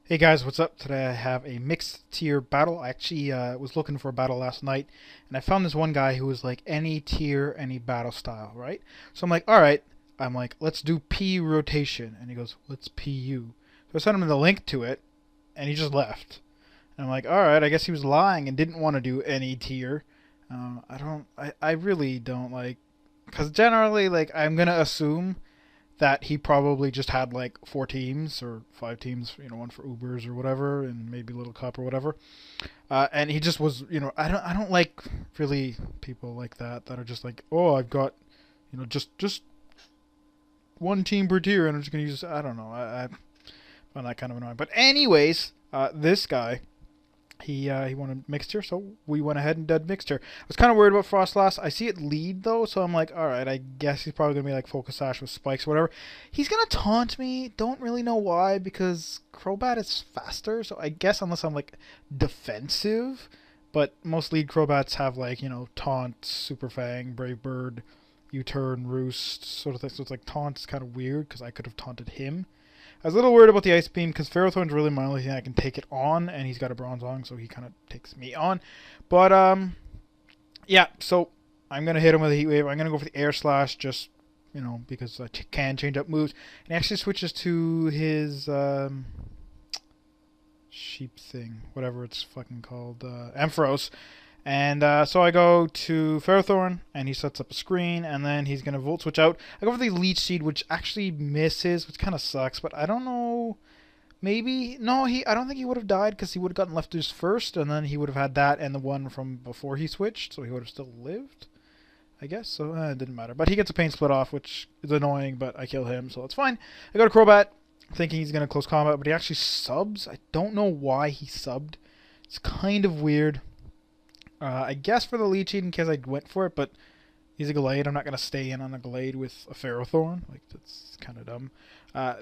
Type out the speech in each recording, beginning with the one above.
Hey guys, what's up? Today I have a mixed tier battle. I actually was looking for a battle last night, and I found this one guy who was like any tier, any battle style, right? So I'm like, all right. I'm like, let's do P rotation, and he goes, what's PU? So I sent him the link to it, and he just left. And I'm like, all right. I guess he was lying and didn't want to do any tier. I really don't like, because generally, like, I'm gonna assume that he probably just had like 4 teams or 5 teams, one for Ubers or whatever, and maybe Little Cup or whatever. And he just was, I don't like really people like that are just like, oh, I've got, just one team per tier, and I'm just gonna use. I don't know. I find that kind of annoying. But anyways, this guy, he wanted mixture, so we went ahead and did mixture. I was kind of worried about Frostlass. I see it lead though, so I'm like, all right, I guess he's probably gonna be like Focus Sash with spikes or whatever. He's gonna taunt me. Don't really know why, because Crobat is faster. So I guess unless I'm like defensive, but most lead Crobats have like taunt, Super Fang, Brave Bird, U-turn, Roost sort of thing. So it's like taunt is kind of weird because I could have taunted him. I was a little worried about the Ice Beam because Ferrothorn's really my only thing I can take it on, and he's got a Bronzong, so he kind of takes me on. But, yeah, so I'm going to hit him with a Heat Wave. I'm going to go for the Air Slash just, because I can change up moves. And he actually switches to his, sheep thing, whatever it's fucking called, Ampharos. And so I go to Ferrothorn, and he sets up a screen, and then he's going to Volt Switch out. I go for the Leech Seed, which actually misses, which kind of sucks, but I don't know. Maybe. No, I don't think he would have died, because he would have gotten Lefters first, and then he would have had that and the one from before he switched, so he would have still lived, I guess. So it didn't matter. But he gets a Pain Split off, which is annoying, but I kill him, so it's fine. I go to Crobat, thinking he's going to close combat, but he actually subs. I don't know why he subbed. It's kind of weird. I guess for the lead sheet in case I went for it, but he's a Gallade. I'm not going to stay in on a Gallade with a Ferrothorn. Like, that's kind of dumb.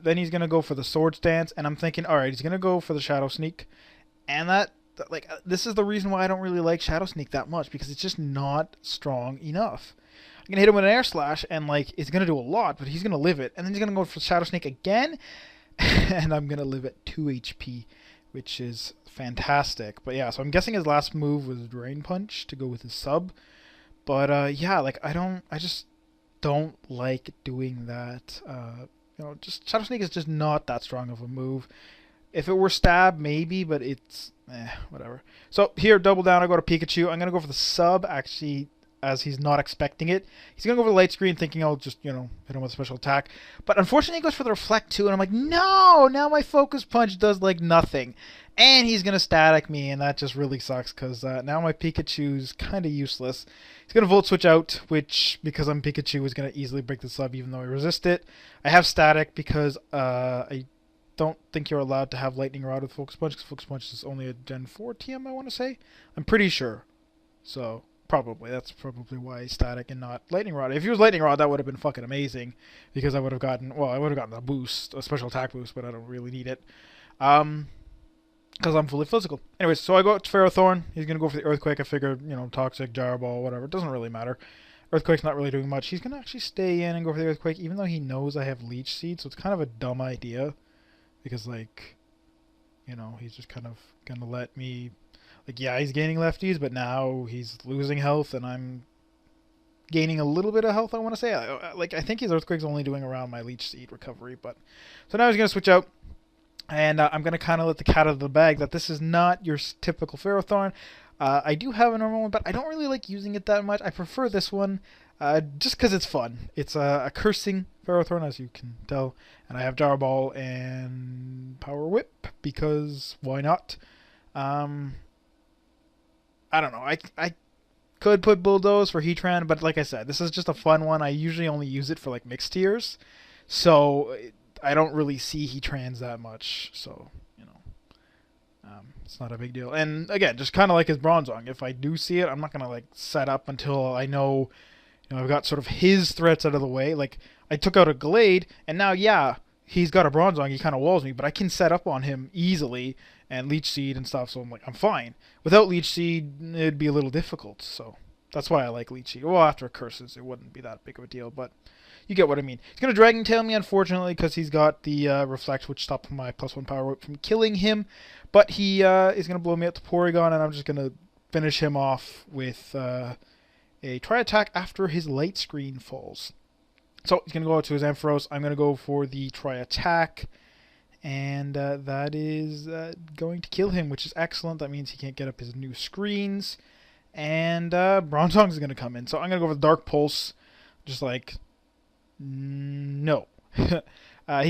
Then he's going to go for the Swords Dance, and I'm thinking, alright, he's going to go for the Shadow Sneak. And this is the reason why I don't really like Shadow Sneak that much, because it's just not strong enough. I'm going to hit him with an Air Slash, and, like, it's going to do a lot, but he's going to live it. And then he's going to go for Shadow Sneak again, and I'm going to live at 2 HP. Which is fantastic. But yeah, so I'm guessing his last move was Drain Punch to go with his sub. But yeah, like I just don't like doing that. Just Shadow Sneak is just not that strong of a move. If it were Stab, maybe, but it's whatever. So here, double down, I go to Pikachu. I'm gonna go for the sub, actually, as he's not expecting it. He's going to go for the light screen thinking I'll just, hit him with a special attack. But unfortunately, he goes for the Reflect too, and I'm like, no! Now my Focus Punch does, like, nothing. And he's going to static me, and that just really sucks, because now my Pikachu's kind of useless. He's going to Volt Switch out, which, because I'm Pikachu, is going to easily break the sub, even though I resist it. I have static because I don't think you're allowed to have Lightning Rod with Focus Punch, because Focus Punch is only a Gen 4 TM, I want to say. I'm pretty sure. So probably. That's probably why he's static and not Lightning Rod. If he was Lightning Rod, that would have been fucking amazing. Because I would have gotten, a boost, a special attack boost, but I don't really need it. Because I'm fully physical. Anyways, so I go to Ferrothorn. He's going to go for the Earthquake. I figured, Toxic, Gyro Ball, whatever. It doesn't really matter. Earthquake's not really doing much. He's going to actually stay in and go for the Earthquake, even though he knows I have Leech Seed. So it's kind of a dumb idea. Because, he's just kind of going to let me... yeah, he's gaining lefties, but now he's losing health, and I'm gaining a little bit of health, I want to say. I think his Earthquake's only doing around my Leech Seed recovery, but... So now he's going to switch out, and I'm going to kind of let the cat out of the bag that this is not your typical Ferrothorn. I do have a normal one, but I don't really like using it that much. I prefer this one, just because it's fun. It's a cursing Ferrothorn, as you can tell, and I have Gyro Ball and Power Whip, because why not? I don't know. I could put Bulldoze for Heatran, but like I said, this is just a fun one. I usually only use it for like mixed tiers, so I don't really see Heatrans that much. So it's not a big deal. And again, just kind of like his Bronzong. If I do see it, I'm not gonna like set up until I know, I've got sort of his threats out of the way. Like I took out a Glade, and now he's got a Bronzong. He kind of walls me, but I can set up on him easily and Leech Seed and stuff, so I'm fine. Without Leech Seed, it'd be a little difficult, so that's why I like Leech Seed. Well, after Curses, it wouldn't be that big of a deal, but you get what I mean. He's going to Dragon Tail me, unfortunately, because he's got the Reflect, which stops my +1 power whip from killing him. But he is going to blow me up to Porygon, and I'm just going to finish him off with a Tri-Attack after his light screen falls. So he's going to go out to his Ampharos. I'm going to go for the Tri-Attack. And that is going to kill him, which is excellent. That means he can't get up his new screens. And Bronzong is going to come in. So I'm going to go for the Dark Pulse. Just like, no. He's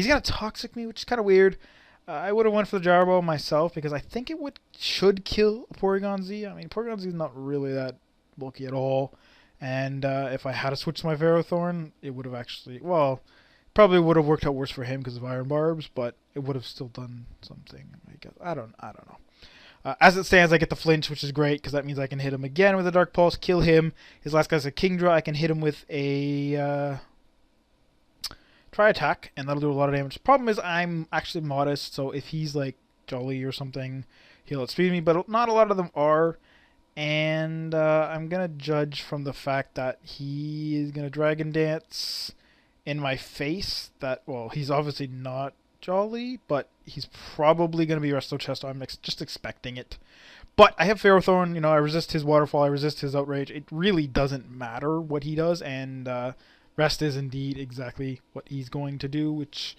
going to Toxic me, which is kind of weird. I would have went for the Jarbo myself because I think it should kill Porygon-Z. I mean, Porygon-Z is not really that bulky at all. And if I had to switch to my Ferrothorn, it would have actually, well, probably would have worked out worse for him because of Iron Barbs, but it would have still done something. I guess I don't know. As it stands, I get the flinch, which is great because that means I can hit him again with a Dark Pulse, kill him. His last guy's a Kingdra. I can hit him with a Tri-Attack, and that'll do a lot of damage. Problem is, I'm actually modest, so if he's like Jolly or something, he'll outspeed me, but not a lot of them are. And I'm going to judge from the fact that he is going to Dragon Dance in my face. That, well, he's obviously not Jolly, but he's probably going to be Resto Chest. I'm just expecting it. But I have Ferrothorn, you know, I resist his Waterfall, I resist his Outrage. It really doesn't matter what he does, and Rest is indeed exactly what he's going to do, which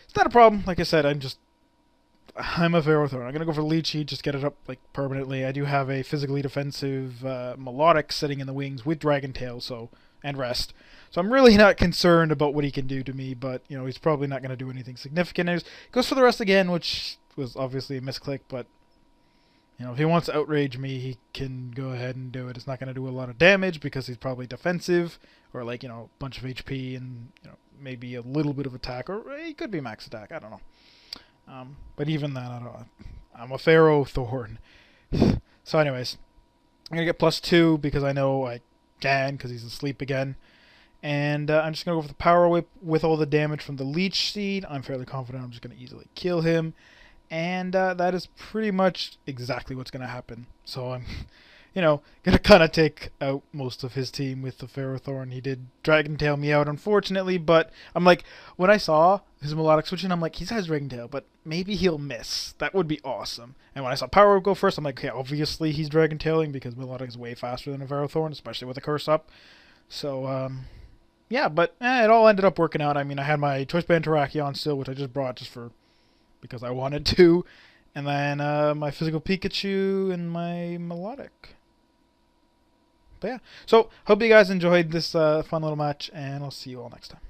is not a problem. Like I said, I'm a Ferrothorn. I'm going to go for Leech Seed, just get it up like permanently. I do have a physically defensive Melodic sitting in the wings with Dragon Tail, and Rest. So I'm really not concerned about what he can do to me, but you know, he's probably not going to do anything significant. He goes for the Rest again, which was obviously a misclick, but you know, if he wants to Outrage me, he can go ahead and do it. It's not going to do a lot of damage because he's probably defensive, or like, you know, a bunch of HP and, you know, maybe a little bit of attack, or he could be max attack. I don't know. But even then, I don't know. I'm a Ferrothorn. So anyways, I'm going to get +2 because I know I can, because he's asleep again. And I'm just going to go for the Power Whip with all the damage from the Leech Seed. I'm fairly confident I'm just going to easily kill him. And that is pretty much exactly what's going to happen. So I'm, you know, going to kind of take out most of his team with the Ferrothorn. He did Dragon Tail me out, unfortunately, but I'm like, when I saw his Melodic switching, I'm like, he has Dragon Tail, but maybe he'll miss. That would be awesome. And when I saw Power Whip go first, I'm like, okay, obviously he's Dragon Tailing because Melodic is way faster than a Ferrothorn, especially with a Curse up. So, yeah, but it all ended up working out. I mean, I had my Choice Band Terrakion still, which I just brought just because I wanted to. And then my Physical Pikachu and my Melodic. But yeah, so hope you guys enjoyed this fun little match, and I'll see you all next time.